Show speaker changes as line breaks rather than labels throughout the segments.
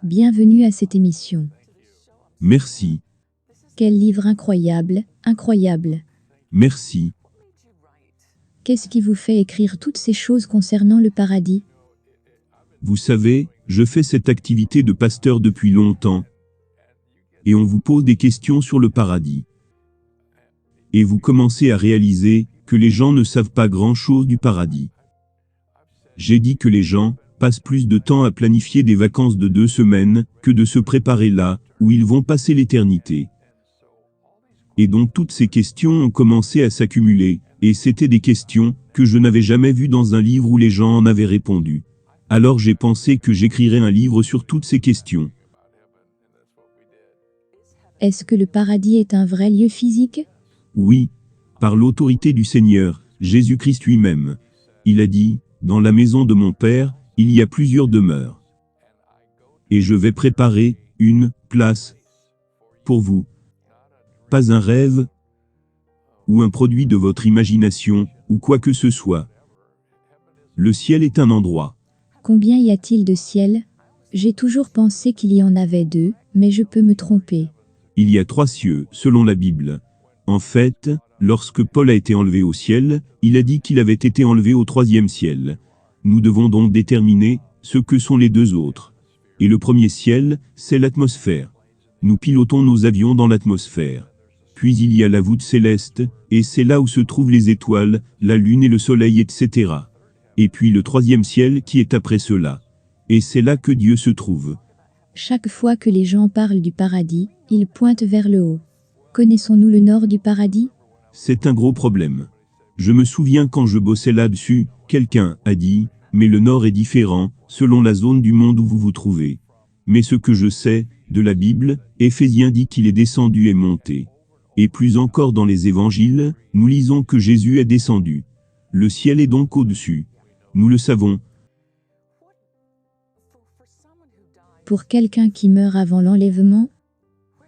Bienvenue à cette émission.
Merci.
Quel livre incroyable, incroyable.
Merci.
Qu'est-ce qui vous fait écrire toutes ces choses concernant le paradis?
Vous savez, je fais cette activité de pasteur depuis longtemps. Et on vous pose des questions sur le paradis. Et vous commencez à réaliser que les gens ne savent pas grand-chose du paradis. J'ai dit que les gens passent plus de temps à planifier des vacances de 2 semaines que de se préparer là où ils vont passer l'éternité. Et donc toutes ces questions ont commencé à s'accumuler, et c'était des questions que je n'avais jamais vues dans un livre où les gens en avaient répondu. Alors j'ai pensé que j'écrirais un livre sur toutes ces questions.
Est-ce que le paradis est un vrai lieu physique?
Oui, par l'autorité du Seigneur, Jésus-Christ lui-même. Il a dit, « Dans la maison de mon Père, il y a plusieurs demeures. Et je vais préparer une place pour vous. » Pas un rêve ou un produit de votre imagination, ou quoi que ce soit. Le ciel est un endroit.
Combien y a-t-il de ciels? J'ai toujours pensé qu'il y en avait 2, mais je peux me tromper.
Il y a 3 cieux, selon la Bible. En fait, lorsque Paul a été enlevé au ciel, il a dit qu'il avait été enlevé au 3e ciel. Nous devons donc déterminer ce que sont les 2 autres. Et le premier ciel, c'est l'atmosphère. Nous pilotons nos avions dans l'atmosphère. Puis il y a la voûte céleste, et c'est là où se trouvent les étoiles, la lune et le soleil, etc. Et puis le 3e ciel qui est après cela. Et c'est là que Dieu se trouve.
Chaque fois que les gens parlent du paradis, ils pointent vers le haut. Connaissons-nous le nord du paradis?
C'est un gros problème. Je me souviens quand je bossais là-dessus, quelqu'un a dit, « Mais le nord est différent, selon la zone du monde où vous vous trouvez. » Mais ce que je sais, de la Bible, Éphésiens dit qu'il est descendu et monté. Et plus encore dans les évangiles, nous lisons que Jésus est descendu. Le ciel est donc au-dessus. Nous le savons.
Pour quelqu'un qui meurt avant l'enlèvement,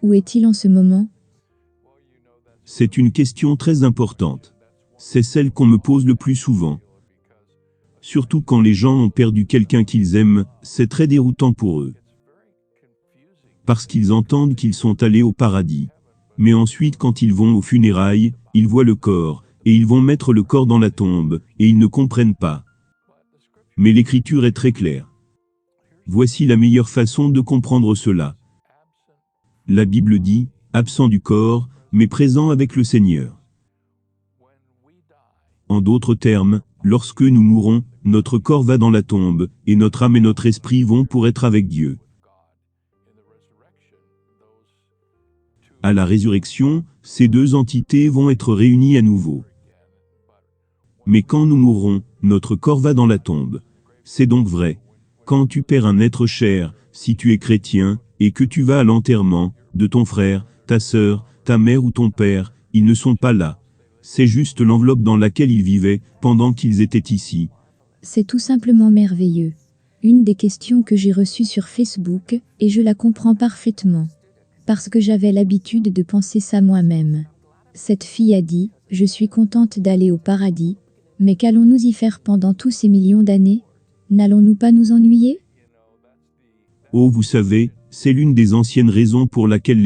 où est-il en ce moment?
C'est une question très importante. C'est celle qu'on me pose le plus souvent. Surtout quand les gens ont perdu quelqu'un qu'ils aiment, c'est très déroutant pour eux. Parce qu'ils entendent qu'ils sont allés au paradis. Mais ensuite quand ils vont aux funérailles, ils voient le corps, et ils vont mettre le corps dans la tombe, et ils ne comprennent pas. Mais l'écriture est très claire. Voici la meilleure façon de comprendre cela. La Bible dit, absent du corps, mais présent avec le Seigneur. En d'autres termes, lorsque nous mourons, notre corps va dans la tombe, et notre âme et notre esprit vont pour être avec Dieu. À la résurrection, ces 2 entités vont être réunies à nouveau. Mais quand nous mourrons, notre corps va dans la tombe. C'est donc vrai. Quand tu perds un être cher, si tu es chrétien, et que tu vas à l'enterrement de ton frère, ta sœur, ta mère ou ton père, ils ne sont pas là. C'est juste l'enveloppe dans laquelle ils vivaient pendant qu'ils étaient ici.
C'est tout simplement merveilleux. Une des questions que j'ai reçues sur Facebook, et je la comprends parfaitement. Parce que j'avais l'habitude de penser ça moi-même. Cette fille a dit, « Je suis contente d'aller au paradis, mais qu'allons-nous y faire pendant tous ces millions d'années? N'allons-nous pas nous ennuyer ?»
Oh, vous savez, c'est l'une des anciennes raisons pour laquelle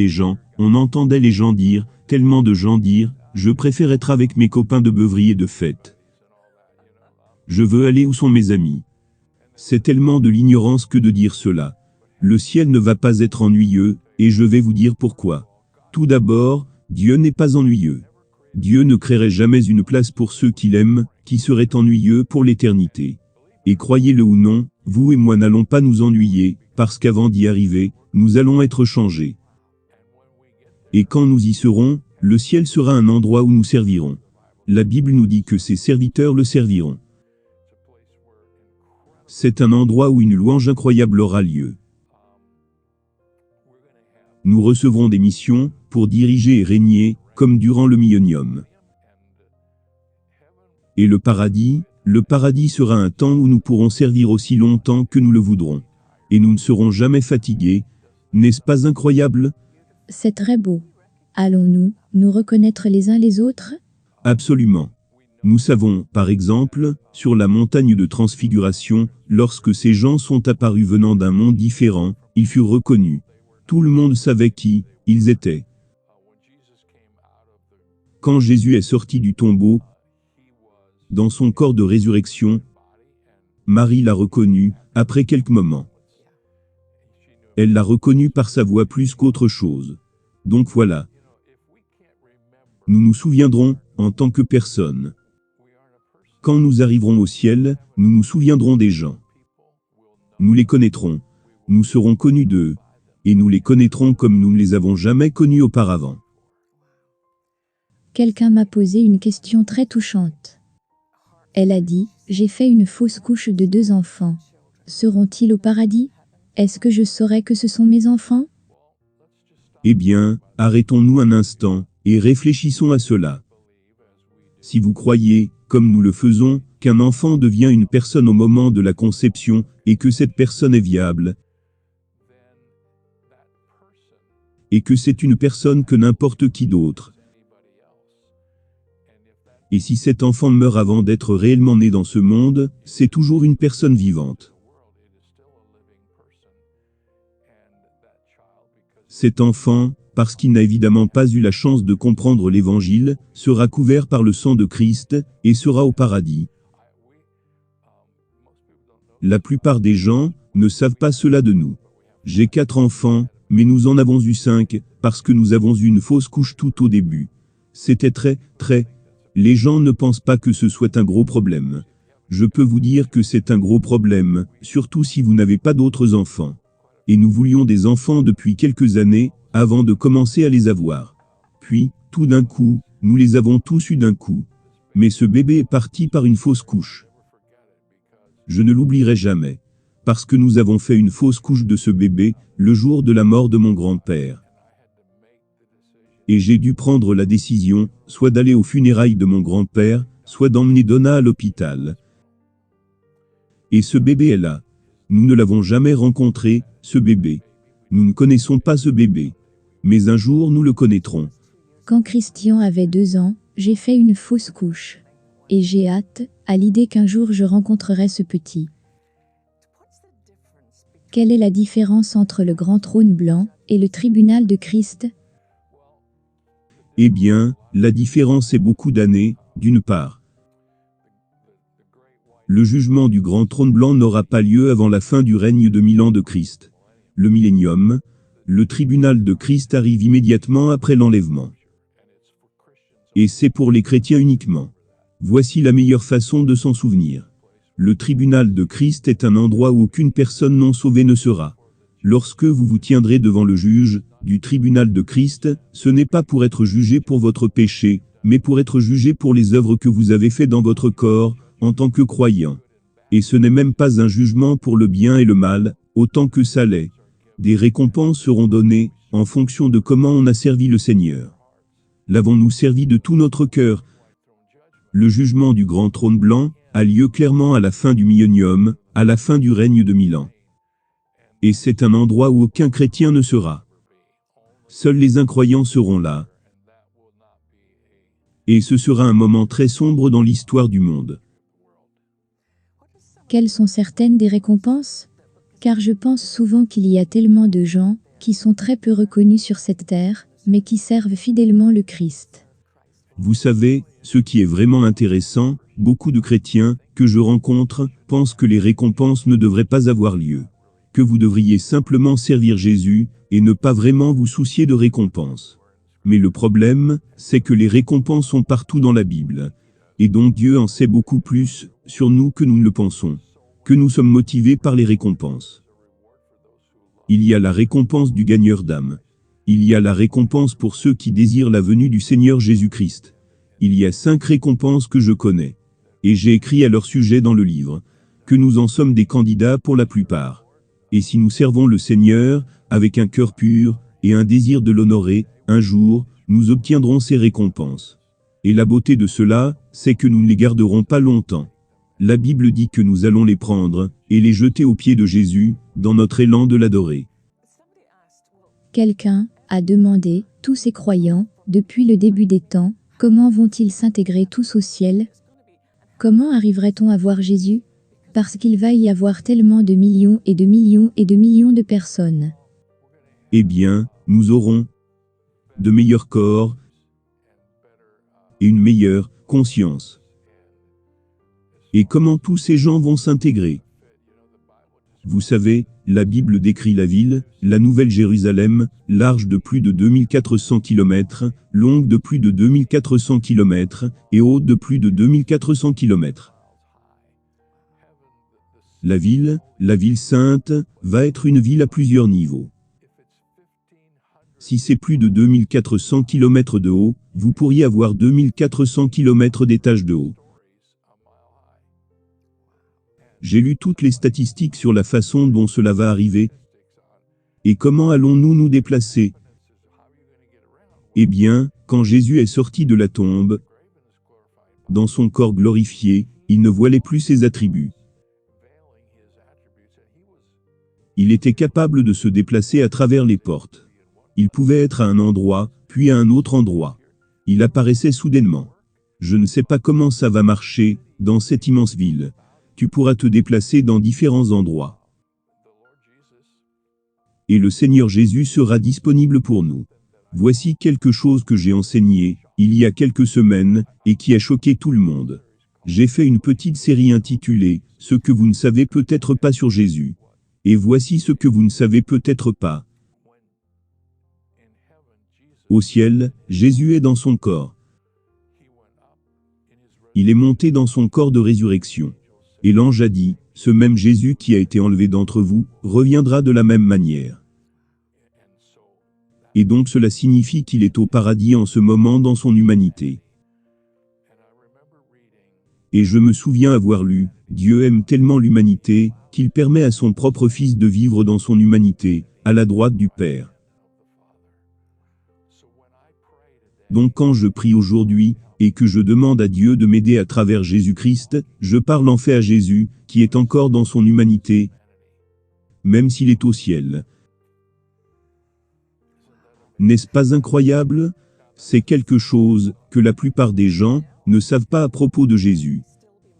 on entendait les gens dire, tellement de gens dire, « Je préfère être avec mes copains de beuverie et de fête. Je veux aller où sont mes amis. » C'est tellement de l'ignorance que de dire cela. Le ciel ne va pas être ennuyeux, et je vais vous dire pourquoi. Tout d'abord, Dieu n'est pas ennuyeux. Dieu ne créerait jamais une place pour ceux qu'il aime, qui serait ennuyeux pour l'éternité. Et croyez-le ou non, vous et moi n'allons pas nous ennuyer, parce qu'avant d'y arriver, nous allons être changés. Et quand nous y serons, le ciel sera un endroit où nous servirons. La Bible nous dit que ses serviteurs le serviront. C'est un endroit où une louange incroyable aura lieu. Nous recevrons des missions pour diriger et régner, comme durant le millénium. Et le paradis sera un temps où nous pourrons servir aussi longtemps que nous le voudrons. Et nous ne serons jamais fatigués. N'est-ce pas incroyable?
C'est très beau. Allons-nous nous reconnaître les uns les autres?
Absolument. Nous savons, par exemple, sur la montagne de transfiguration, lorsque ces gens sont apparus venant d'un monde différent, Ils furent reconnus. Tout le monde savait qui ils étaient. Quand Jésus est sorti du tombeau, dans son corps de résurrection, Marie l'a reconnu, après quelques moments. Elle l'a reconnu par sa voix plus qu'autre chose. Donc voilà. Nous nous souviendrons, en tant que personne. Quand nous arriverons au ciel, nous nous souviendrons des gens. Nous les connaîtrons. Nous serons connus d'eux. Et nous les connaîtrons comme nous ne les avons jamais connus auparavant.
Quelqu'un m'a posé une question très touchante. Elle a dit, j'ai fait une fausse couche de 2 enfants. Seront-ils au paradis? Est-ce que je saurai que ce sont mes enfants?
Eh bien, arrêtons-nous un instant, et réfléchissons à cela. Si vous croyez, comme nous le faisons, qu'un enfant devient une personne au moment de la conception, et que cette personne est viable, et que c'est une personne que n'importe qui d'autre, et si cet enfant meurt avant d'être réellement né dans ce monde, c'est toujours une personne vivante. Cet enfant, parce qu'il n'a évidemment pas eu la chance de comprendre l'Évangile, sera couvert par le sang de Christ, et sera au paradis. La plupart des gens ne savent pas cela de nous. J'ai 4 enfants, mais nous en avons eu 5, parce que nous avons eu une fausse couche tout au début. C'était très. Les gens ne pensent pas que ce soit un gros problème. Je peux vous dire que c'est un gros problème, surtout si vous n'avez pas d'autres enfants. Et nous voulions des enfants depuis quelques années, avant de commencer à les avoir. Puis, tout d'un coup, nous les avons tous eus d'un coup. Mais ce bébé est parti par une fausse couche. Je ne l'oublierai jamais. Parce que nous avons fait une fausse couche de ce bébé, le jour de la mort de mon grand-père. Et j'ai dû prendre la décision, soit d'aller aux funérailles de mon grand-père, soit d'emmener Donna à l'hôpital. Et ce bébé est là. Nous ne l'avons jamais rencontré, ce bébé. Nous ne connaissons pas ce bébé. Mais un jour nous le connaîtrons.
Quand Christian avait 2 ans, j'ai fait une fausse couche. Et j'ai hâte, à l'idée qu'un jour je rencontrerai ce petit. Quelle est la différence entre le grand trône blanc et le tribunal de Christ?
Eh bien, la différence est beaucoup d'années, d'une part. Le jugement du grand trône blanc n'aura pas lieu avant la fin du règne de 1000 ans de Christ. Le millénium, le tribunal de Christ arrive immédiatement après l'enlèvement. Et c'est pour les chrétiens uniquement. Voici la meilleure façon de s'en souvenir. Le tribunal de Christ est un endroit où aucune personne non sauvée ne sera. Lorsque vous vous tiendrez devant le juge du tribunal de Christ, ce n'est pas pour être jugé pour votre péché, mais pour être jugé pour les œuvres que vous avez faites dans votre corps, en tant que croyant. Et ce n'est même pas un jugement pour le bien et le mal, autant que ça l'est. Des récompenses seront données, en fonction de comment on a servi le Seigneur. L'avons-nous servi de tout notre cœur? Le jugement du grand trône blanc a lieu clairement à la fin du millénium, à la fin du règne de 1000 ans. Et c'est un endroit où aucun chrétien ne sera. Seuls les incroyants seront là. Et ce sera un moment très sombre dans l'histoire du monde.
Quelles sont certaines des récompenses? Car je pense souvent qu'il y a tellement de gens qui sont très peu reconnus sur cette terre, mais qui servent fidèlement le Christ.
Vous savez, ce qui est vraiment intéressant, beaucoup de chrétiens que je rencontre pensent que les récompenses ne devraient pas avoir lieu. Que vous devriez simplement servir Jésus, et ne pas vraiment vous soucier de récompenses. Mais le problème, c'est que les récompenses sont partout dans la Bible. Et donc Dieu en sait beaucoup plus sur nous que nous ne le pensons. Que nous sommes motivés par les récompenses. Il y a la récompense du gagneur d'âme. Il y a la récompense pour ceux qui désirent la venue du Seigneur Jésus-Christ. Il y a 5 récompenses que je connais. Et j'ai écrit à leur sujet dans le livre. Que nous en sommes des candidats pour la plupart. Et si nous servons le Seigneur, avec un cœur pur, et un désir de l'honorer, un jour, nous obtiendrons ces récompenses. Et la beauté de cela, c'est que nous ne les garderons pas longtemps. La Bible dit que nous allons les prendre, et les jeter aux pieds de Jésus, dans notre élan de l'adorer.
Quelqu'un a demandé, tous ces croyants, depuis le début des temps, comment vont-ils s'intégrer tous au ciel? Comment arriverait-on à voir Jésus? Parce qu'il va y avoir tellement de millions et de millions et de millions de personnes.
Eh bien, nous aurons de meilleurs corps et une meilleure conscience. Et comment tous ces gens vont s'intégrer? Vous savez, la Bible décrit la ville, la Nouvelle Jérusalem, large de plus de 2400 km, longue de plus de 2400 km, et haute de plus de 2400 km. La ville sainte, va être une ville à plusieurs niveaux. Si c'est plus de 2400 km de haut, vous pourriez avoir 2400 km d'étage de haut. J'ai lu toutes les statistiques sur la façon dont cela va arriver. Et comment allons-nous nous déplacer? Eh bien, quand Jésus est sorti de la tombe, dans son corps glorifié, il ne voilait plus ses attributs. Il était capable de se déplacer à travers les portes. Il pouvait être à un endroit, puis à un autre endroit. Il apparaissait soudainement. Je ne sais pas comment ça va marcher, dans cette immense ville. Tu pourras te déplacer dans différents endroits. Et le Seigneur Jésus sera disponible pour nous. Voici quelque chose que j'ai enseigné, il y a quelques semaines, et qui a choqué tout le monde. J'ai fait une petite série intitulée « Ce que vous ne savez peut-être pas sur Jésus ». Et voici ce que vous ne savez peut-être pas. Au ciel, Jésus est dans son corps. Il est monté dans son corps de résurrection. Et l'ange a dit, ce même Jésus qui a été enlevé d'entre vous, reviendra de la même manière. Et donc cela signifie qu'il est au paradis en ce moment dans son humanité. Et je me souviens avoir lu, Dieu aime tellement l'humanité, qu'il permet à son propre Fils de vivre dans son humanité, à la droite du Père. Donc quand je prie aujourd'hui, et que je demande à Dieu de m'aider à travers Jésus-Christ, je parle en fait à Jésus, qui est encore dans son humanité, même s'il est au ciel. N'est-ce pas incroyable? C'est quelque chose que la plupart des gens ne savent pas à propos de Jésus.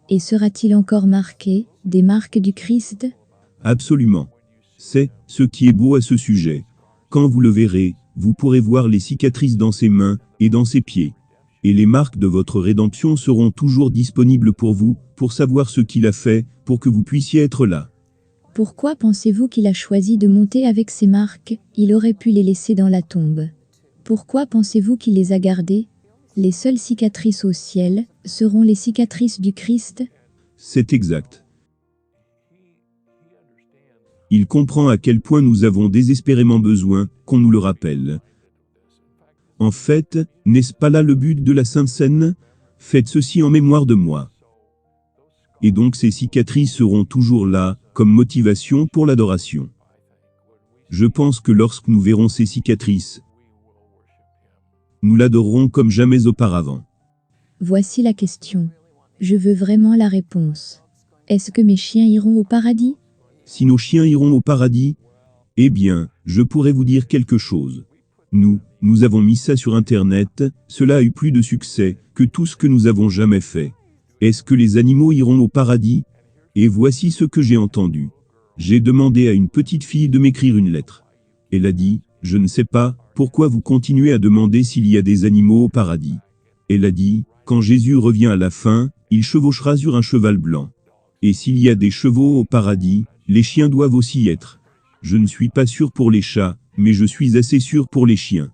Et sera-t-il encore marqué, des marques du Christ?
Absolument. C'est ce qui est beau à ce sujet. Quand vous le verrez, vous pourrez voir les cicatrices dans ses mains et dans ses pieds. Et les marques de votre rédemption seront toujours disponibles pour vous, pour savoir ce qu'il a fait, pour que vous puissiez être là.
Pourquoi pensez-vous qu'il a choisi de monter avec ces marques? Il aurait pu les laisser dans la tombe. Pourquoi pensez-vous qu'il les a gardées? Les seules cicatrices au ciel seront les cicatrices du Christ?
C'est exact. Il comprend à quel point nous avons désespérément besoin qu'on nous le rappelle. En fait, n'est-ce pas là le but de la Sainte Seine? Faites ceci en mémoire de moi. Et donc ces cicatrices seront toujours là, comme motivation pour l'adoration. Je pense que lorsque nous verrons ces cicatrices, nous l'adorerons comme jamais auparavant.
Voici la question. Je veux vraiment la réponse. Est-ce que mes chiens iront au paradis?
Si nos chiens iront au paradis, eh bien, je pourrais vous dire quelque chose. Nous avons mis ça sur Internet, cela a eu plus de succès que tout ce que nous avons jamais fait. Est-ce que les animaux iront au paradis? Et voici ce que j'ai entendu. J'ai demandé à une petite fille de m'écrire une lettre. Elle a dit, je ne sais pas, pourquoi vous continuez à demander s'il y a des animaux au paradis. Elle a dit, quand Jésus revient à la fin, il chevauchera sur un cheval blanc. Et s'il y a des chevaux au paradis, les chiens doivent aussi y être. Je ne suis pas sûr pour les chats, mais je suis assez sûr pour les chiens.